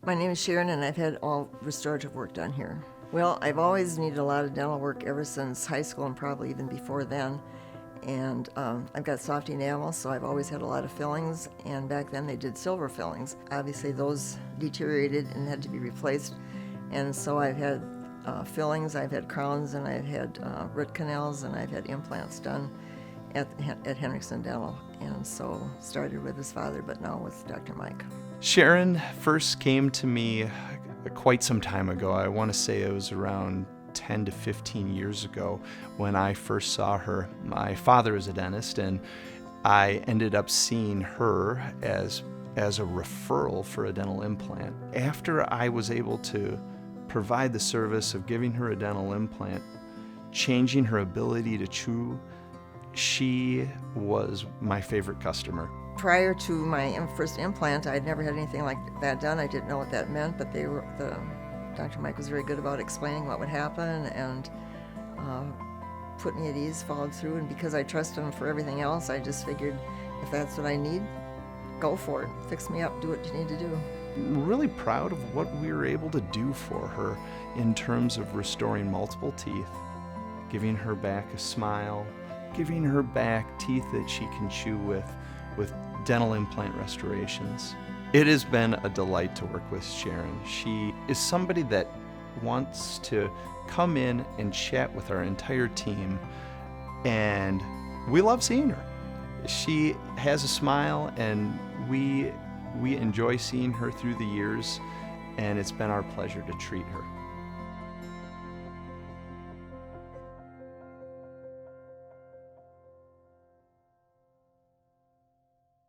My name is Sharon and I've had all restorative work done here. Well, I've always needed a lot of dental work ever since high school and probably even before then. And I've got soft enamel, so I've always had a lot of fillings, and back then they did silver fillings. Obviously those deteriorated and had to be replaced, and so I've had fillings, I've had crowns, and I've had root canals, and I've had implants done at Henrickson Dental. And so started with his father, but now with Dr. Mike. Sharon first came to me quite some time ago. I want to say it was around 10 to 15 years ago when I first saw her. My father is a dentist, and I ended up seeing her as a referral for a dental implant. After I was able to provide the service of giving her a dental implant, changing her ability to chew, she was my favorite customer. Prior to my first implant, I'd never had anything like that done. I didn't know what that meant, but Dr. Mike was very good about explaining what would happen and put me at ease, followed through, and because I trust him for everything else, I just figured if that's what I need, go for it. Fix me up, do what you need to do. I'm really proud of what we were able to do for her in terms of restoring multiple teeth, giving her back a smile, giving her back teeth that she can chew with dental implant restorations. It has been a delight to work with Sharon. She is somebody that wants to come in and chat with our entire team, and we love seeing her. She has a smile, and we enjoy seeing her through the years, and it's been our pleasure to treat her.